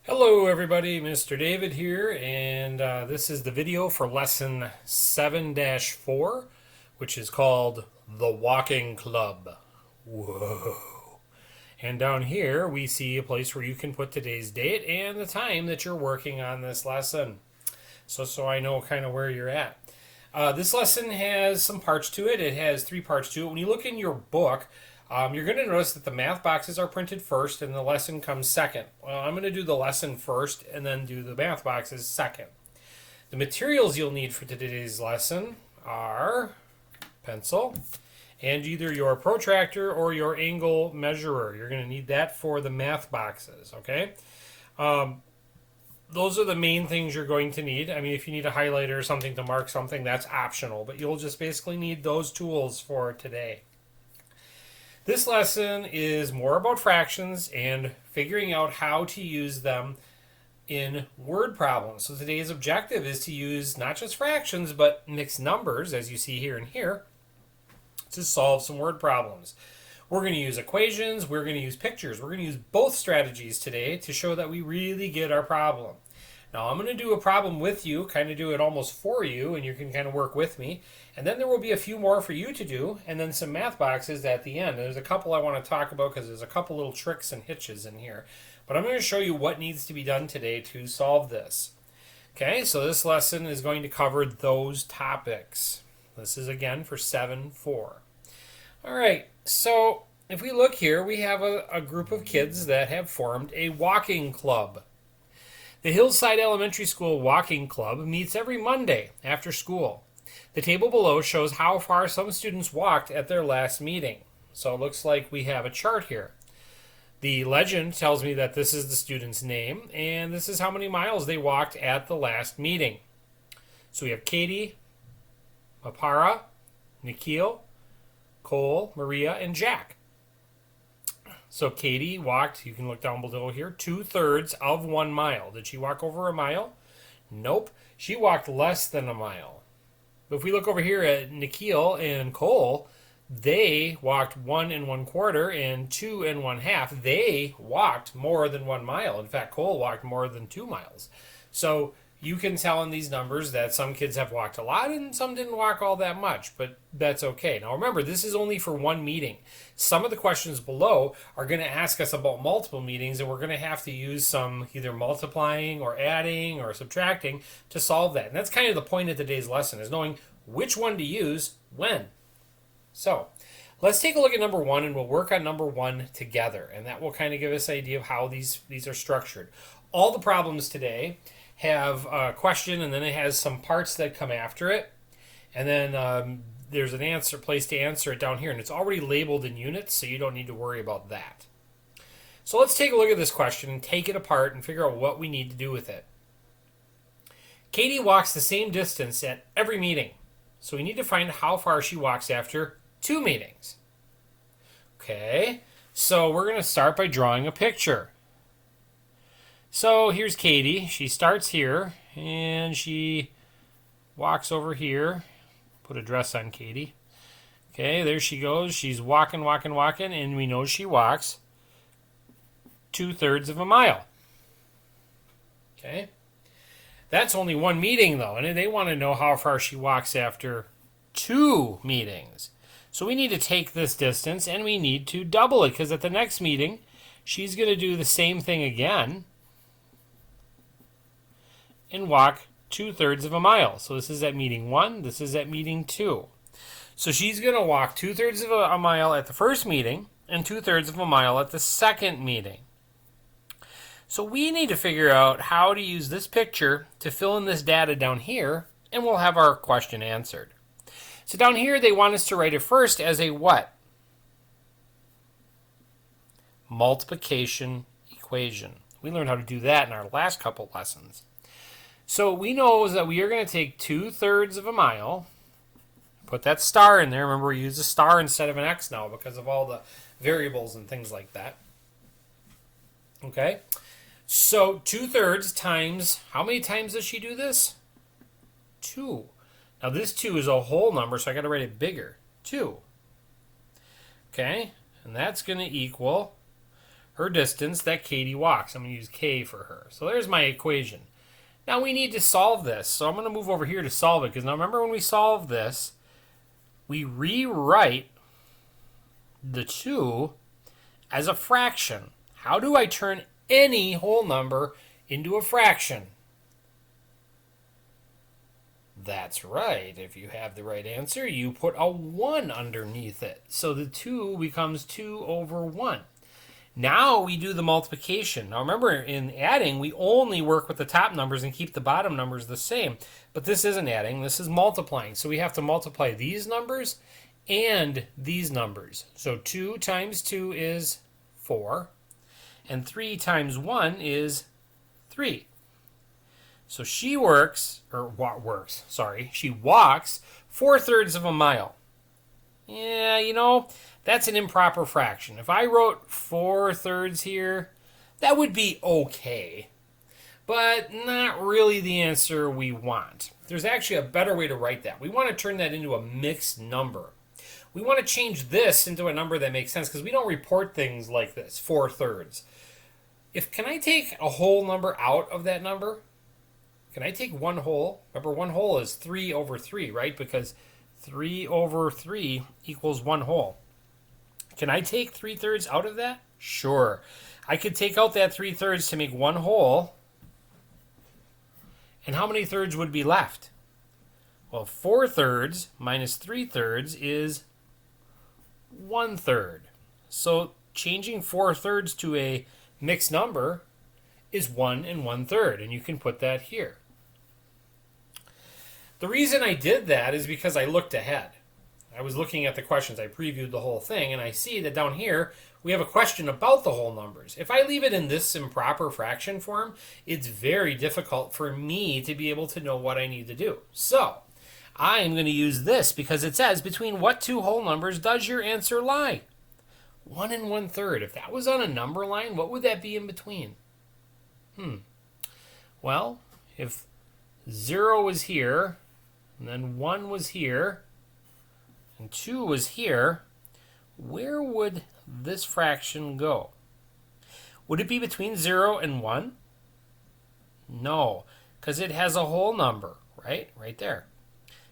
Hello everybody, Mr. David here, and this is the video for lesson 7-4, which is called The Walking Club. Whoa. And down here we see a place where you can put today's date and the time that you're working on this lesson. So I know kind of where you're at. This lesson has some parts to it. It has 3 parts to it. When you look in your book, you're going to notice that the math boxes are printed first and the lesson comes second. Well, I'm going to do the lesson first and then do the math boxes second. The materials you'll need for today's lesson are pencil and either your protractor or your angle measurer. You're going to need that for the math boxes, okay? Those are the main things you're going to need. I mean, if you need a highlighter or something to mark something, that's optional, but you'll just basically need those tools for today. This lesson is more about fractions and figuring out how to use them in word problems. So today's objective is to use not just fractions, but mixed numbers, as you see here and here, to solve some word problems. We're going to use equations, we're going to use pictures. We're going to use both strategies today to show that we really get our problem. Now I'm going to do a problem with you, kind of do it almost for you, and you can kind of work with me. And then there will be a few more for you to do, and then some math boxes at the end. There's a couple I want to talk about because there's a couple little tricks and hitches in here. But I'm going to show you what needs to be done today to solve this. Okay, so this lesson is going to cover those topics. This is again for 7-4. All right, so if we look here, we have a group of kids that have formed a walking club. The Hillside Elementary School Walking Club meets every Monday after school. The table below shows how far some students walked at their last meeting. So it looks like we have a chart here. The legend tells me that this is the student's name, and this is how many miles they walked at the last meeting. So we have Katie, Mapara, Nikhil, Cole, Maria, and Jack. So Katie walked, you can look down below here, 2/3 of 1 mile. Did she walk over a mile? Nope. She walked less than a mile. But if we look over here at Nikhil and Cole, they walked 1 1/4 and 2 1/2. They walked more than 1 mile. In fact, Cole walked more than 2 miles. So you can tell in these numbers that some kids have walked a lot and some didn't walk all that much, but that's okay. Now remember, this is only for one meeting. Some of the questions below are going to ask us about multiple meetings, and we're going to have to use some either multiplying or adding or subtracting to solve that. And that's kind of the point of today's lesson, is knowing which one to use when. So let's take a look at number 1, and we'll work on number 1 together, and that will kind of give us an idea of how these are structured. All the problems today have a question, and then it has some parts that come after it, and then there's an answer place to answer it down here, and it's already labeled in units, so you don't need to worry about that. So let's take a look at this question and take it apart and figure out what we need to do with it. Katie walks the same distance at every meeting, so we need to find how far she walks after 2 meetings. Okay, so we're going to start by drawing a picture. So here's Katie. She starts here and she walks over here. Put a dress on Katie. Okay, there she goes. She's walking, and we know she walks 2/3 of a mile. Okay, that's only 1 meeting though, and they want to know how far she walks after 2 meetings. So we need to take this distance and we need to double it, because at the next meeting she's going to do the same thing again and walk 2/3 of a mile. So this is at meeting 1, this is at meeting 2. So she's going to walk 2/3 of a mile at the first meeting and 2/3 of a mile at the second meeting. So we need to figure out how to use this picture to fill in this data down here, and we'll have our question answered. So down here they want us to write it first as a what? Multiplication equation. We learned how to do that in our last couple lessons. So we know that we are going to take 2/3 of a mile, put that star in there. Remember, we use a star instead of an X now because of all the variables and things like that. Okay, so 2/3 times, how many times does she do this? 2. Now this 2 is a whole number, so I got to write it bigger. 2. Okay, and that's going to equal her distance that Katie walks. I'm going to use K for her. So there's my equation. Now we need to solve this. So I'm going to move over here to solve it, because now remember when we solve this, we rewrite the 2 as a fraction. How do I turn any whole number into a fraction? That's right. If you have the right answer, you put a 1 underneath it. So the 2 becomes 2 over 1. Now we do the multiplication. Now remember, in adding, we only work with the top numbers and keep the bottom numbers the same. But this isn't adding, this is multiplying. So we have to multiply these numbers and these numbers. So 2 times 2 is 4. And 3 times 1 is 3. So she walks 4/3 of a mile. Yeah, that's an improper fraction. If I wrote 4/3 here, that would be okay, but not really the answer we want. There's actually a better way to write that. We want to turn that into a mixed number. We want to change this into a number that makes sense, because we don't report things like this, 4/3. Can I take a whole number out of that number? Can I take 1 whole? Remember, 1 whole is 3 over 3, right? Because 3 over 3 equals 1 whole. Can I take 3/3 out of that? Sure. I could take out that 3/3 to make 1 whole. And how many thirds would be left? Well, 4/3 minus 3/3 is 1/3. So changing 4/3 to a mixed number is 1 1/3, and you can put that here. The reason I did that is because I looked ahead. I was looking at the questions. I previewed the whole thing, and I see that down here we have a question about the whole numbers. If I leave it in this improper fraction form, it's very difficult for me to be able to know what I need to do. So I am going to use this, because it says, between what 2 whole numbers does your answer lie? 1 1/3. If that was on a number line, what would that be in between? Well, if 0 was here, and then 1 was here, and 2 was here, where would this fraction go? Would it be between 0 and 1? No, because it has a whole number, right? Right there.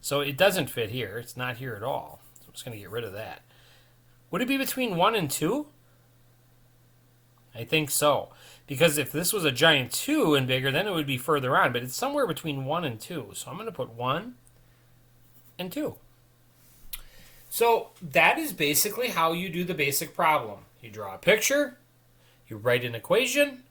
So it doesn't fit here. It's not here at all. So I'm just going to get rid of that. Would it be between 1 and 2? I think so. Because if this was a giant 2 and bigger, then it would be further on. But it's somewhere between 1 and 2. So I'm going to put 1 and 2. So that is basically how you do the basic problem. You draw a picture, you write an equation,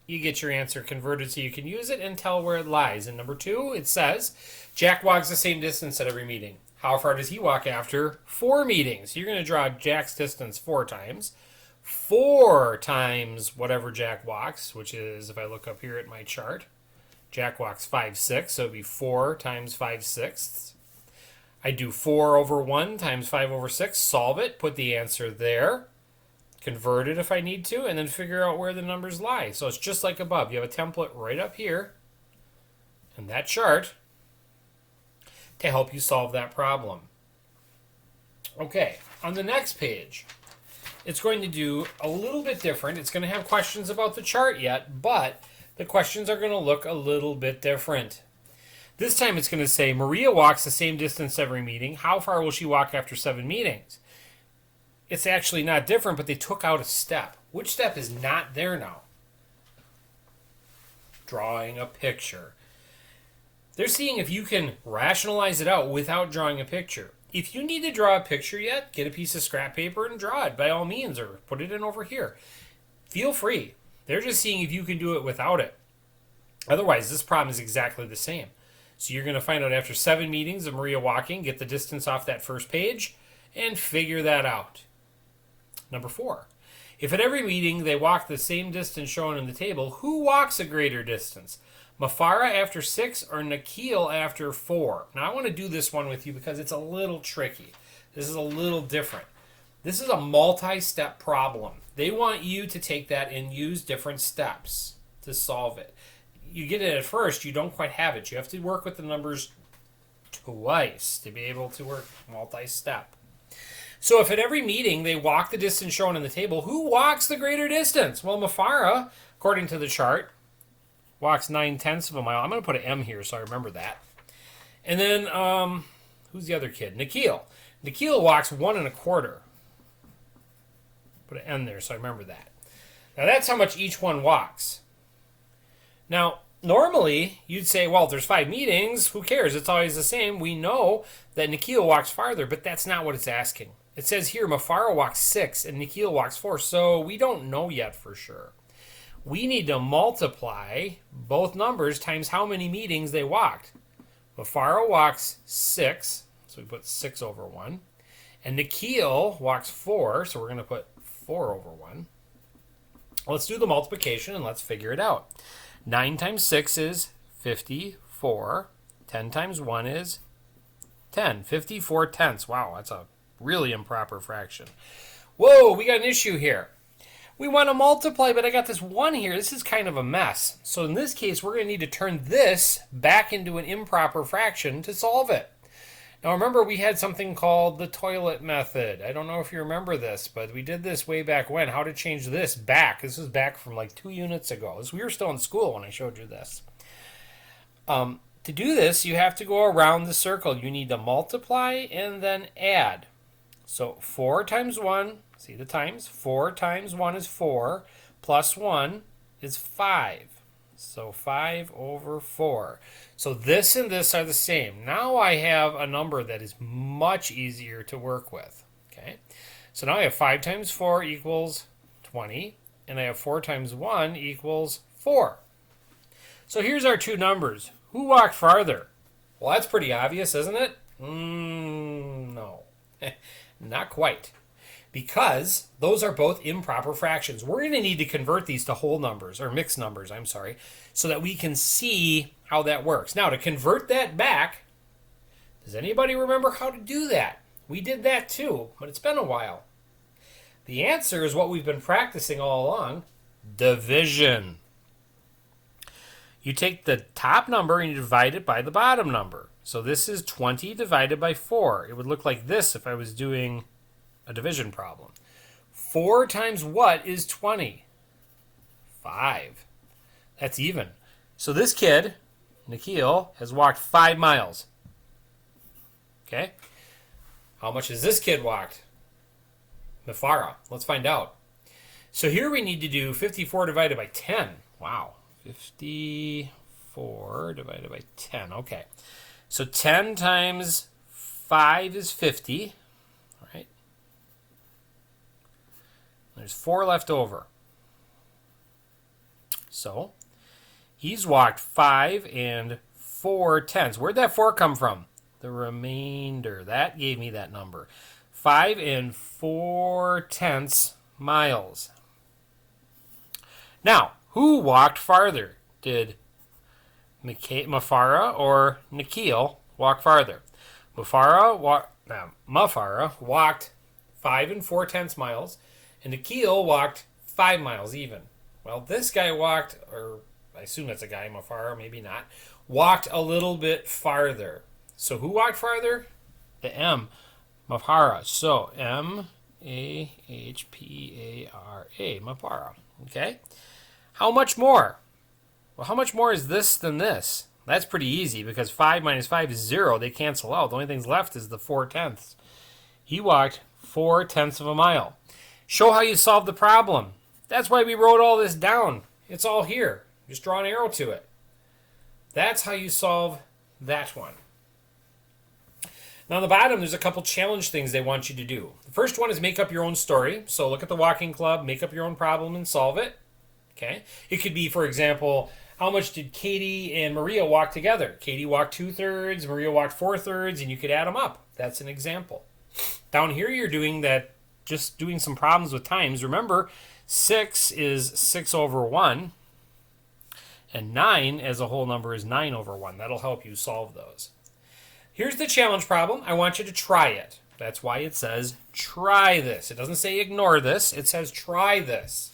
you get your answer converted so you can use it and tell where it lies. In number 2, it says, Jack walks the same distance at every meeting. How far does he walk after 4 meetings? You're going to draw Jack's distance 4 times. 4 times whatever Jack walks, which is, if I look up here at my chart, Jack walks 5/6, so it would be 4 times 5/6. I do 4 over 1 times 5 over 6, solve it, put the answer there, convert it if I need to, and then figure out where the numbers lie. So it's just like above. You have a template right up here in that chart to help you solve that problem. Okay, on the next page, it's going to do a little bit different. It's going to have questions about the chart yet, but the questions are going to look a little bit different. This time it's going to say, Maria walks the same distance every meeting. How far will she walk after 7 meetings? It's actually not different, but they took out a step. Which step is not there now? Drawing a picture. They're seeing if you can rationalize it out without drawing a picture. If you need to draw a picture yet, get a piece of scrap paper and draw it by all means, or put it in over here. Feel free. They're just seeing if you can do it without it. Otherwise, this problem is exactly the same. So you're going to find out after 7 meetings of Maria walking, get the distance off that first page, and figure that out. Number 4. If at every meeting they walk the same distance shown in the table, who walks a greater distance? Mafara after 6 or Nikhil after 4? Now I want to do this one with you because it's a little tricky. This is a little different. This is a multi-step problem. They want you to take that and use different steps to solve it. You get it at first, you don't quite have it. You have to work with the numbers twice to be able to work multi-step. So if at every meeting they walk the distance shown in the table, who walks the greater distance? Well, Mafara, according to the chart, walks 9/10 of a mile. I'm going to put an M here so I remember that. And then, who's the other kid? Nikhil. Nikhil walks 1 1/4. Put an N there so I remember that. Now that's how much each one walks. Now, normally you'd say, well, if there's 5 meetings, who cares? It's always the same. We know that Nikhil walks farther, but that's not what it's asking. It says here Mafara walks 6 and Nikhil walks 4, so we don't know yet for sure. We need to multiply both numbers times how many meetings they walked. Mafara walks 6, so we put 6 over 1. And Nikhil walks 4, so we're going to put 4 over 1. Let's do the multiplication and let's figure it out. 9 times 6 is 54. 10 times 1 is 10. 54 tenths. Wow, that's a really improper fraction. Whoa, we got an issue here. We want to multiply, but I got this 1 here. This is kind of a mess. So in this case, we're going to need to turn this back into an improper fraction to solve it. Now remember, we had something called the toilet method. I don't know if you remember this, but we did this way back when. How to change this back. This was back from like 2 units ago. We were still in school when I showed you this. To do this, you have to go around the circle. You need to multiply and then add. So 4 times 1, see the times? 4 times 1 is 4, plus 1 is 5. So 5 over 4. So this and this are the same. Now I have a number that is much easier to work with. Okay. So now I have 5 times 4 equals 20, and I have 4 times 1 equals 4. So here's our two numbers. Who walked farther? Well, that's pretty obvious, isn't it? No. Not quite. Because those are both improper fractions. We're going to need to convert these to whole numbers, or mixed numbers, I'm sorry, so that we can see how that works. Now, to convert that back, does anybody remember how to do that? We did that too, but it's been a while. The answer is what we've been practicing all along, division. You take the top number and you divide it by the bottom number. So this is 20 divided by 4. It would look like this if I was doing a division problem. 4 times what is 20? 5. That's even. So this kid, Nikhil, has walked 5 miles. Okay? How much has this kid walked? Mafara. Let's find out. So here we need to do 54 divided by 10. Wow. 54 divided by 10. Okay. So 10 times 5 is 50. Right? There's 4 left over. So he's walked 5 and 4 tenths. Where'd that 4 come from? The remainder. That gave me that number. 5 and 4 tenths miles. Now, who walked farther? Did Mafara or Nikhil walk farther? Mafara walked 5 and 4 tenths miles, and Nikhil walked 5 miles even. Well, this guy walked, or I assume that's a guy, Mafara, maybe not, walked a little bit farther. So who walked farther? The M, Mafara. So M-A-H-P-A-R-A, Mafara. Okay? How much more? Well, how much more is this than this? That's pretty easy because 5 minus 5 is 0. They cancel out. The only thing left is the 4 tenths. He walked 4 tenths of a mile. Show how you solve the problem. That's why we wrote all this down. It's all here. Just draw an arrow to it. That's how you solve that one. Now on the bottom, there's a couple challenge things they want you to do. The first one is make up your own story. So look at the walking club, make up your own problem, and solve it. Okay. It could be, for example, how much did Katie and Maria walk together? Katie walked 2/3, Maria walked 4/3, and you could add them up. That's an example. Down here, you're doing that, just doing some problems with times. Remember, 6 is 6 over 1, and 9 as a whole number is 9 over 1. That'll help you solve those. Here's the challenge problem. I want you to try it. That's why it says try this. It doesn't say ignore this. It says try this.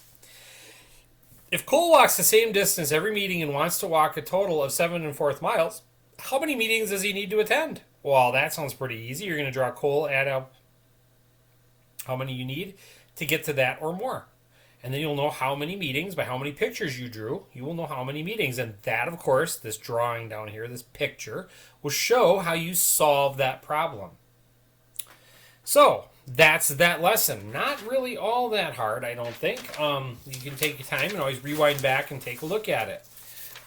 If Cole walks the same distance every meeting and wants to walk a total of 7 1/4 miles, how many meetings does he need to attend? Well, that sounds pretty easy. You're going to draw Cole, add up how many you need to get to that or more. And then you'll know how many meetings, by how many pictures you drew, you will know how many meetings. And that, of course, this drawing down here, this picture, will show how you solve that problem. So, that's that lesson. Not really all that hard, I don't think. You can take your time and always rewind back and take a look at it.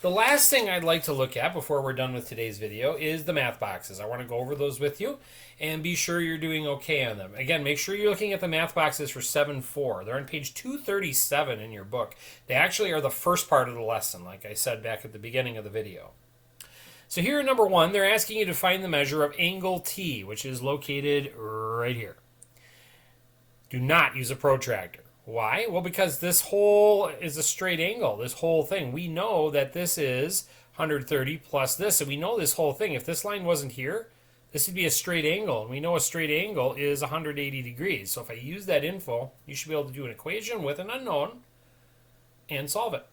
The last thing I'd like to look at before we're done with today's video is the math boxes. I want to go over those with you and be sure you're doing okay on them. Again, make sure you're looking at the math boxes for 7-4. They're on page 237 in your book. They actually are the first part of the lesson, like I said back at the beginning of the video. So here in number 1, they're asking you to find the measure of angle T, which is located right here. Do not use a protractor. Why? Well, because this whole is a straight angle, this whole thing. We know that this is 130 plus this, and we know this whole thing. If this line wasn't here, this would be a straight angle, and we know a straight angle is 180 degrees. So if I use that info, you should be able to do an equation with an unknown and solve it.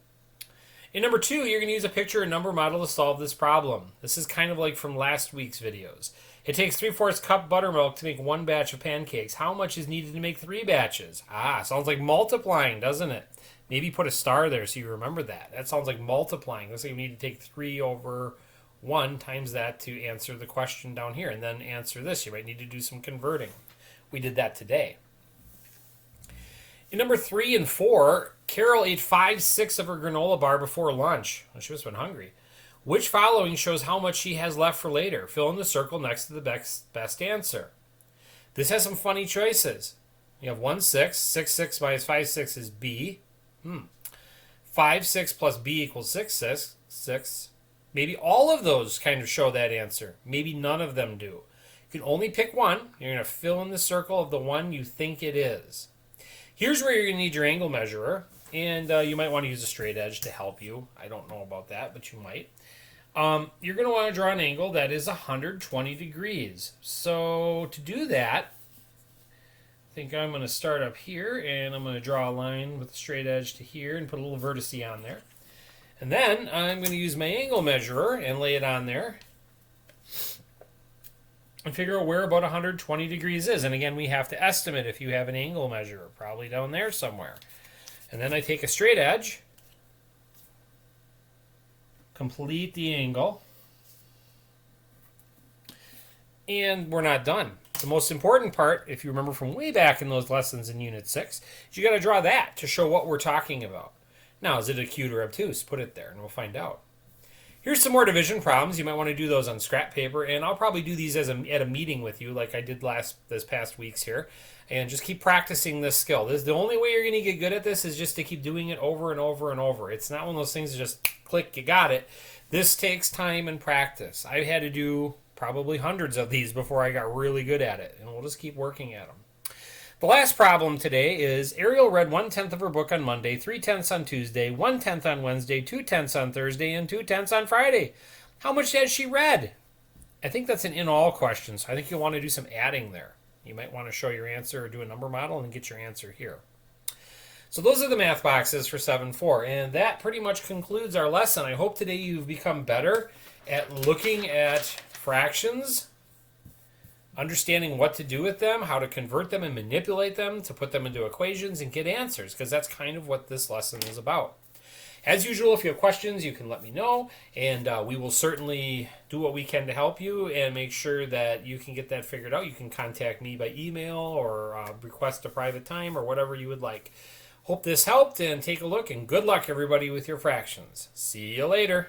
In number 2, you're going to use a picture and number model to solve this problem. This is kind of like from last week's videos. It takes 3/4 cup buttermilk to make 1 batch of pancakes. How much is needed to make 3 batches? Sounds like multiplying, doesn't it? Maybe put a star there so you remember that. That sounds like multiplying. Looks like we need to take 3/1 times that to answer the question down here, and then answer this. You might need to do some converting. We did that today. In number 3 and 4, Carol ate 5/6 of her granola bar before lunch. Well, she must have been hungry. Which following shows how much she has left for later? Fill in the circle next to the best answer. This has some funny choices. You have 1/6. 6/6 minus 5/6 is B. 5/6 plus B equals 6/6. Maybe all of those kind of show that answer. Maybe none of them do. You can only pick one. You're going to fill in the circle of the one you think it is. Here's where you're going to need your angle measurer. And you might want to use a straight edge to help you. I don't know about that, but you might. You're going to want to draw an angle that is 120 degrees. So to do that, I think I'm going to start up here, and I'm going to draw a line with a straight edge to here and put a little vertice on there. And then I'm going to use my angle measurer and lay it on there and figure out where about 120 degrees is. And again, we have to estimate if you have an angle measurer, probably down there somewhere. And then I take a straight edge, complete the angle, and we're not done. The most important part, if you remember from way back in those lessons in Unit 6, is you got to draw that to show what we're talking about. Now, is it acute or obtuse? Put it there, and we'll find out. Here's some more division problems. You might want to do those on scrap paper, and I'll probably do these at a meeting with you like I did this past weeks here, and just keep practicing this skill. The only way you're going to get good at this is just to keep doing it over and over and over. It's not one of those things that just click, you got it. This takes time and practice. I had to do probably hundreds of these before I got really good at it, and we'll just keep working at them. The last problem today is Ariel read 1/10 of her book on Monday, 3/10 on Tuesday, 1/10 on Wednesday, 2/10 on Thursday, and 2/10 on Friday. How much has she read? I think that's an in all question, so I think you'll want to do some adding there. You might want to show your answer or do a number model and get your answer here. So those are the math boxes for 7-4, and that pretty much concludes our lesson. I hope today you've become better at looking at fractions, understanding what to do with them, how to convert them and manipulate them to put them into equations and get answers, because that's kind of what this lesson is about. As usual, if you have questions, you can let me know, and we will certainly do what we can to help you and make sure that you can get that figured out. You can contact me by email or request a private time or whatever you would like. Hope this helped, and take a look, and good luck, everybody, with your fractions. See you later.